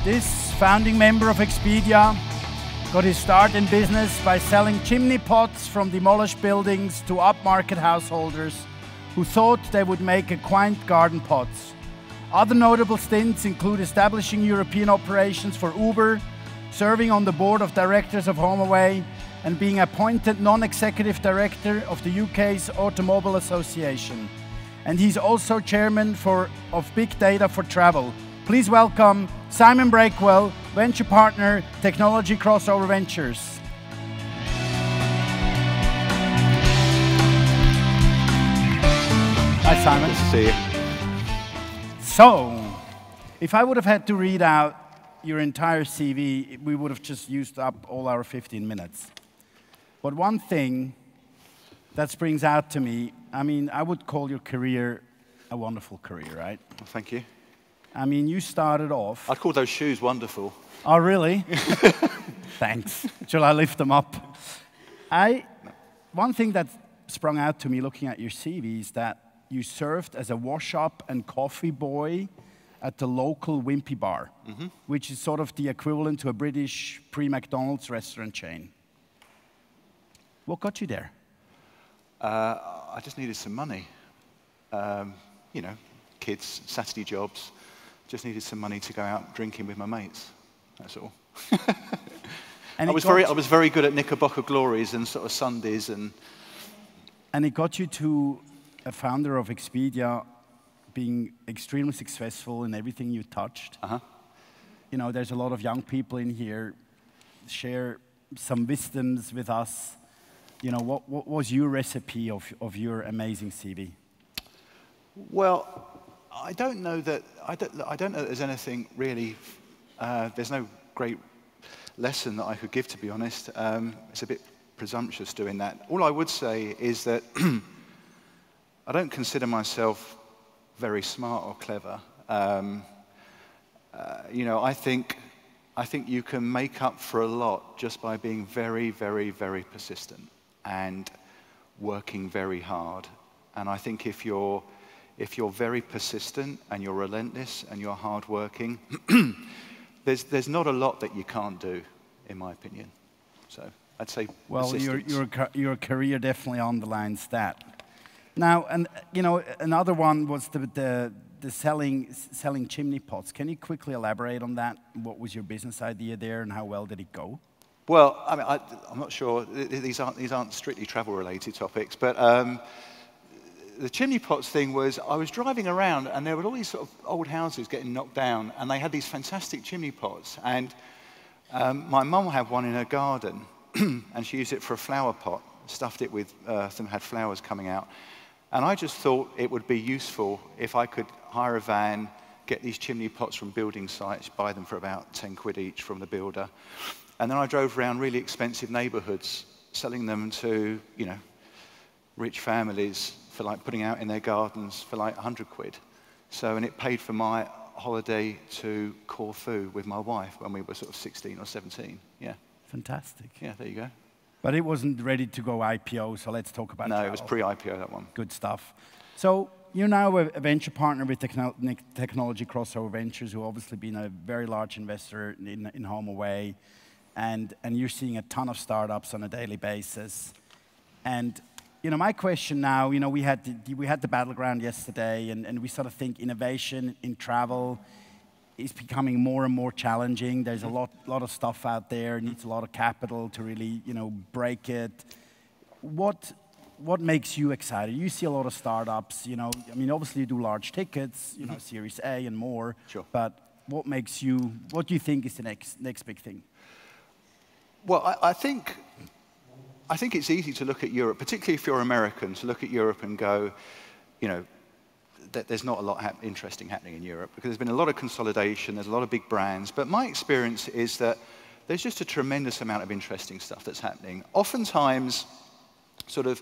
This founding member of Expedia got his start in business by selling chimney pots from demolished buildings to upmarket householders who thought they would make a quaint garden pots. Other notable stints include establishing European operations for Uber, serving on the board of directors of HomeAway, and being appointed non-executive director of the UK's Automobile Association. And he's also chairman of Big Data for Travel. Please welcome Simon Breakwell, venture partner, Technology Crossover Ventures. Hi, Simon. Good to see you. So, if I would have had to read out your entire CV, we would have just used up all our 15 minutes. But one thing that springs out to me, I mean, I would call your career a wonderful career, right? Well, thank you. I mean, you started off... I'd call those shoes wonderful. Oh, really? Thanks. Shall I lift them up? One thing that sprung out to me looking at your CV is that you served as a wash-up and coffee boy at the local Wimpy bar, which is sort of the equivalent to a British pre-McDonald's restaurant chain. What got you there? I just needed some money. You know, kids, Saturday jobs. Just needed some money to go out drinking with my mates. That's all. And I was very good at Knickerbocker glories and sort of Sundays and it got you to a founder of Expedia being extremely successful in everything you touched. You know, there's a lot of young people in here. Share some wisdoms with us. You know, what was your recipe of your amazing CV? Well, I don't know that there's anything really. There's no great lesson that I could give, to be honest. It's a bit presumptuous doing that. All I would say is that I don't consider myself very smart or clever. You know, I think you can make up for a lot just by being very, very, very persistent and working very hard. And I think if you're very persistent and you're relentless and you're hardworking, there's not a lot that you can't do, in my opinion. So I'd say persistence. Well, your career definitely underlines that. Now, and you know, another one was the selling chimney pots. Can you quickly elaborate on that? What was your business idea there, and how well did it go? Well, I mean, I'm not sure. These aren't strictly travel-related topics, but the chimney pots thing was, I was driving around and there were all these sort of old houses getting knocked down and they had these fantastic chimney pots. And my mum had one in her garden and she used it for a flower pot, stuffed it with earth and had flowers coming out. And I just thought it would be useful if I could hire a van, get these chimney pots from building sites, buy them for about 10 quid each from the builder. And then I drove around really expensive neighborhoods, selling them to, you know, rich families for like putting out in their gardens for like 100 quid. So, and it paid for my holiday to Corfu with my wife when we were sort of 16 or 17, yeah. Fantastic. Yeah, there you go. But it wasn't ready to go IPO, so let's talk about No, it was pre-IPO, that one. Good stuff. So, you're now a venture partner with Technology Crossover Ventures, who obviously been a very large investor in HomeAway, and you're seeing a ton of startups on a daily basis. And you know, my question now, you know, we had the battleground yesterday, and we sort of think innovation in travel is becoming more and more challenging. There's a lot of stuff out there. It needs a lot of capital to really, you know, break it. What makes you excited? You see a lot of startups, you know. I mean, obviously you do large tickets, you know, Series A and more. Sure. But what do you think is the next big thing? Well, I think it's easy to look at Europe, particularly if you're American, to look at Europe and go, you know, there's not a lot interesting happening in Europe because there's been a lot of consolidation, there's a lot of big brands. But my experience is that there's just a tremendous amount of interesting stuff that's happening. Oftentimes, sort of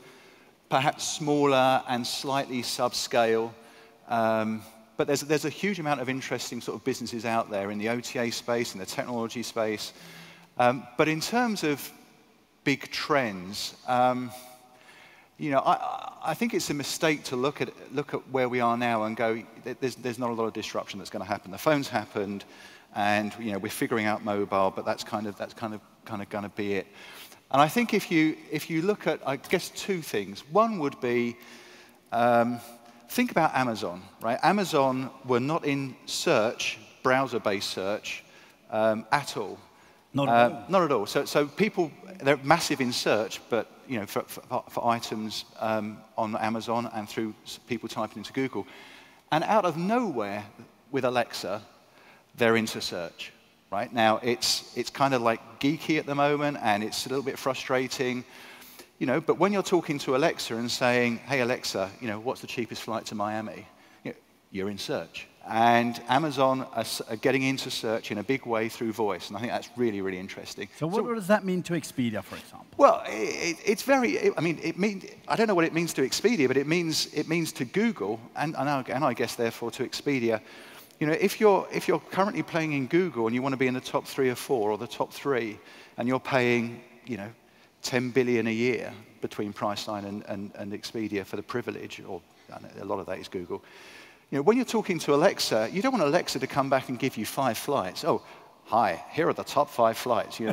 perhaps smaller and slightly subscale, but there's a huge amount of interesting sort of businesses out there in the OTA space, in the technology space. But in terms of big trends, you know, I think it's a mistake to look at where we are now and go, there's not a lot of disruption that's going to happen. The phone's happened, and we're figuring out mobile, but that's kind of going to be it. And I think if you look at, I guess, two things. One would be, think about Amazon, right? Amazon were not in search, browser-based search, at all. Not at all. Not at all. So people, they're massive in search, but for items on Amazon and through people typing into Google. And out of nowhere, with Alexa, they're into search. Right? Now, it's kind of like geeky at the moment, and it's a little bit frustrating, but when you're talking to Alexa and saying, hey, Alexa, what's the cheapest flight to Miami? You're in search. And Amazon are getting into search in a big way through voice, and I think that's really, really interesting. So what does that mean to Expedia, for example? Well, it's very, I don't know what it means to Expedia, but it means to Google, and I guess, therefore, to Expedia. If you're currently playing in Google and you want to be in the top 3 or 4 or the top 3, and you're paying, 10 billion a year between Priceline and Expedia for the privilege, or a lot of that is Google. When you're talking to Alexa, you don't want Alexa to come back and give you 5 flights. Oh, hi, here are the top 5 flights. You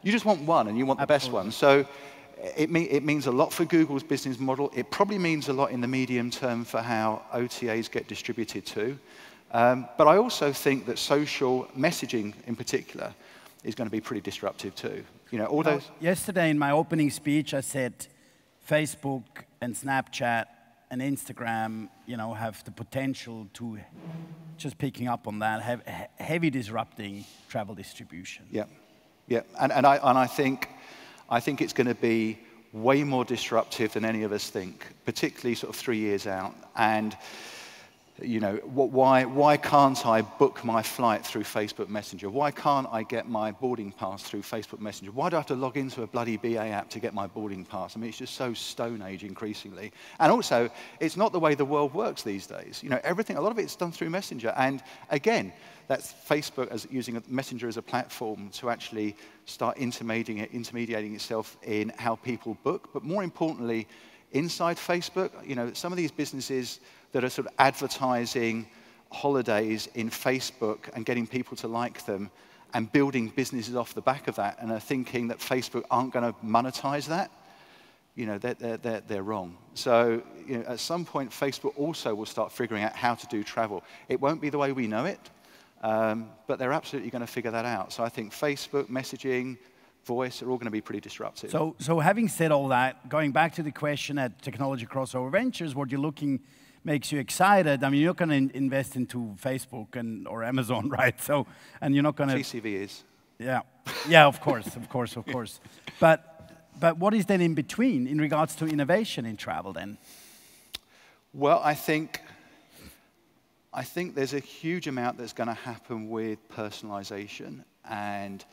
just want one, and you want the best one. So it means a lot for Google's business model. It probably means a lot in the medium term for how OTAs get distributed too. But I also think that social messaging, in particular, is going to be pretty disruptive too. Yesterday, in my opening speech, I said Facebook and Snapchat and Instagram, have the potential to, just picking up on that, have heavy disrupting travel distribution. Yeah, and I think it's going to be way more disruptive than any of us think, particularly sort of 3 years out. And why can't I book my flight through Facebook Messenger? Why can't I get my boarding pass through Facebook Messenger? Why do I have to log into a bloody BA app to get my boarding pass? I mean, it's just so Stone Age increasingly. And also, it's not the way the world works these days. A lot of it's done through Messenger. And again, that's Facebook as using Messenger as a platform to actually start intermediating itself in how people book. But more importantly, inside Facebook, some of these businesses that are sort of advertising holidays in Facebook and getting people to like them and building businesses off the back of that, and are thinking that Facebook aren't going to monetize that, they're wrong. So at some point, Facebook also will start figuring out how to do travel. It won't be the way we know it, but they're absolutely going to figure that out. So I think Facebook, messaging, voice are all going to be pretty disruptive. So having said all that, going back to the question at Technology Crossover Ventures, what you're looking makes you excited. I mean, you're not going to invest into Facebook or Amazon, right? So, and you're not going to... TCV is. Yeah, of course. But what is then in between in regards to innovation in travel then? Well, I think there's a huge amount that's going to happen with personalization and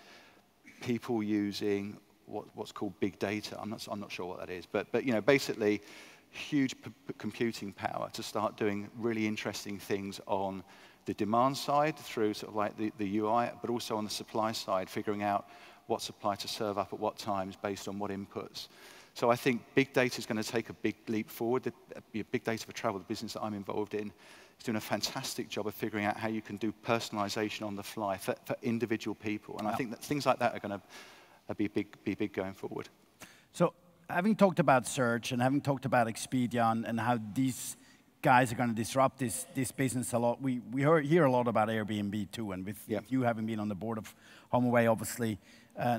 people using what's called big data. I'm not sure what that is, but basically huge computing power to start doing really interesting things on the demand side through sort of like the UI, but also on the supply side, figuring out what supply to serve up at what times based on what inputs. So I think big data is going to take a big leap forward. Big data for travel, the business that I'm involved in, is doing a fantastic job of figuring out how you can do personalization on the fly for individual people. And I think that things like that are going to be big going forward. So having talked about search and having talked about Expedia and how these guys are going to disrupt this business a lot, we hear a lot about Airbnb too. And with you having been on the board of HomeAway, obviously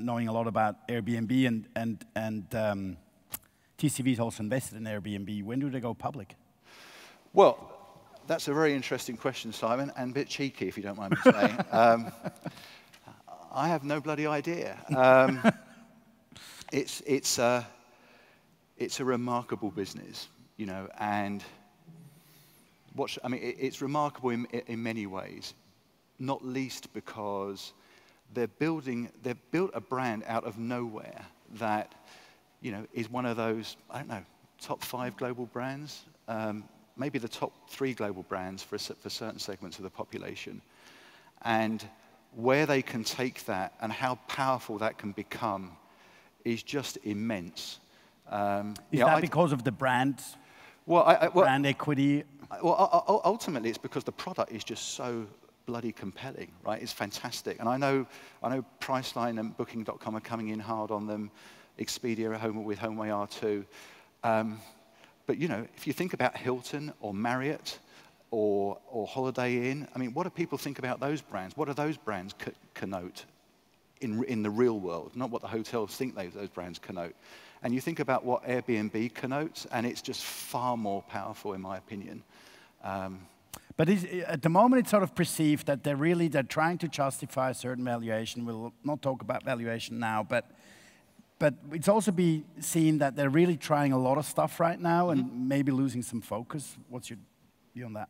knowing a lot about Airbnb and TCV is also invested in Airbnb. When do they go public? Well, that's a very interesting question, Simon, and a bit cheeky, if you don't mind me saying. I have no bloody idea. It's a remarkable business, and it's remarkable in many ways, not least because they've built a brand out of nowhere that, is one of those, I don't know, top 5 global brands, maybe the top 3 global brands for certain segments of the population. And where they can take that and how powerful that can become is just immense. Is that because of the brand? Brand equity? Well, ultimately, it's because the product is just so bloody compelling, right? It's fantastic. And I know Priceline and Booking.com are coming in hard on them, Expedia with HomeAway R2. But you know, if you think about Hilton or Marriott or Holiday Inn, I mean, what do people think about those brands? What do those brands connote in the real world? Not what the hotels think those brands connote. And you think about what Airbnb connotes, and it's just far more powerful, in my opinion. But at the moment, it's sort of perceived that they're trying to justify a certain valuation. We'll not talk about valuation now, but it's also be seen that they're really trying a lot of stuff right now and maybe losing some focus. What's your view on that?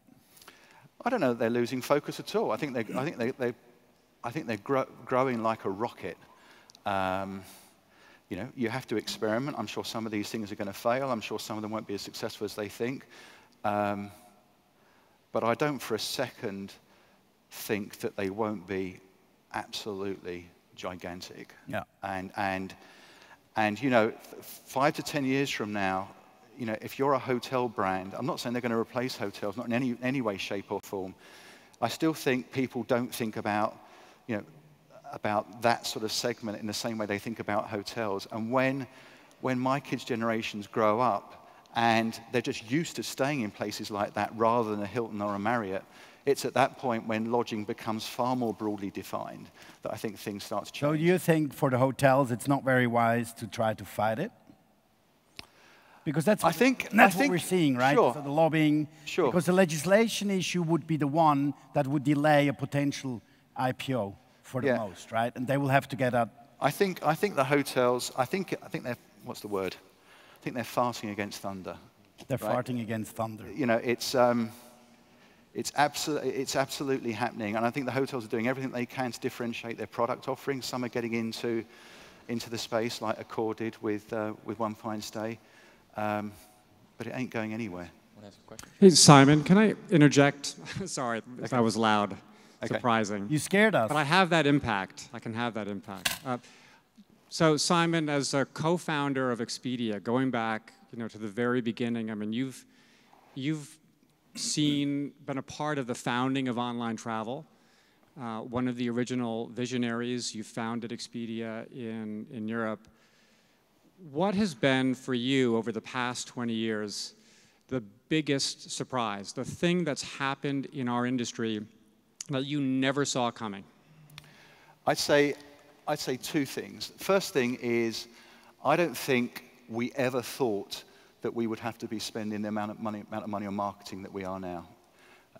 I don't know that they're losing focus at all. I think they're growing like a rocket. You know, you have to experiment. I'm sure some of these things are going to fail. I'm sure some of them won't be as successful as they think. But I don't for a second think that they won't be absolutely gigantic. Yeah. And you know, 5 to 10 years from now, you know, if you're a hotel brand, I'm not saying they're going to replace hotels, not in any way, shape, or form. I still think people don't think about, you know, about that sort of segment in the same way they think about hotels. And when my kids' generations grow up and they're just used to staying in places like that rather than a Hilton or a Marriott, it's at that point when lodging becomes far more broadly defined that I think things start to change. So you think for the hotels it's not very wise to try to fight it? Because that's what we're seeing, right? Sure. So the lobbying. Sure. Because the legislation issue would be the one that would delay a potential IPO for the most, right? And they will have to get out. I think the hotels. I think they're, what's the word? I think they're farting against thunder. They're farting against thunder. You know, it's absolutely happening, and I think the hotels are doing everything they can to differentiate their product offerings. Some are getting into the space, like Accor did with One Fine Stay, but it ain't going anywhere. Hey, Simon, can I interject? Sorry if I was loud. Surprising. You scared us. But I have that impact. I can have that impact. So Simon, as a co-founder of Expedia, going back, you know, to the very beginning, I mean, you've been a part of the founding of online travel. One of the original visionaries. You founded Expedia in Europe. What has been for you over the past 20 years the biggest surprise, the thing that's happened in our industry that you never saw coming? I'd say two things. First thing is, I don't think we ever thought that we would have to be spending the amount of money on marketing that we are now.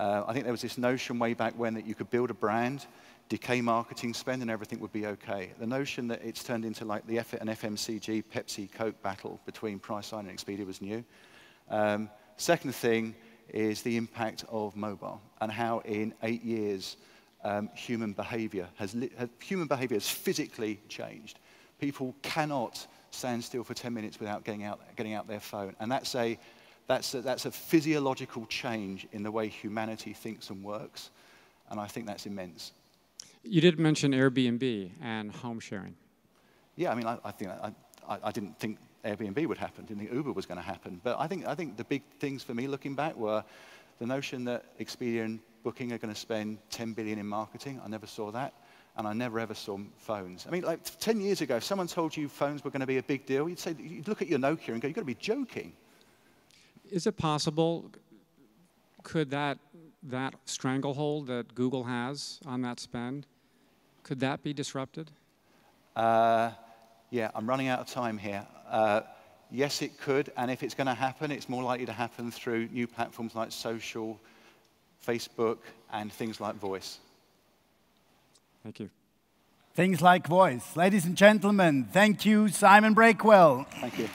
I think there was this notion way back when that you could build a brand, decay marketing spend, and everything would be okay. The notion that it's turned into like an FMCG, Pepsi, Coke battle between Priceline and Expedia was new. Second thing is the impact of mobile and how in 8 years human behavior has physically changed. People cannot stand still for 10 minutes without getting out their phone, and that's a physiological change in the way humanity thinks and works, and I think that's immense. You did mention Airbnb and home sharing. Yeah, I mean, I didn't think Airbnb would happen. Didn't think Uber was going to happen. But I think the big things for me looking back were the notion that Expedia and Booking are going to spend 10 billion in marketing. I never saw that, and I never ever saw phones. I mean, like 10 years ago, if someone told you phones were going to be a big deal, you'd look at your Nokia and go, "You've got to be joking." Is it possible? Could that stranglehold that Google has on that spend, could that be disrupted? Yeah, I'm running out of time here. Yes, it could, and if it's going to happen, it's more likely to happen through new platforms like social, Facebook, and things like voice. Thank you. Things like voice. Ladies and gentlemen, thank you, Simon Breakwell. Thank you.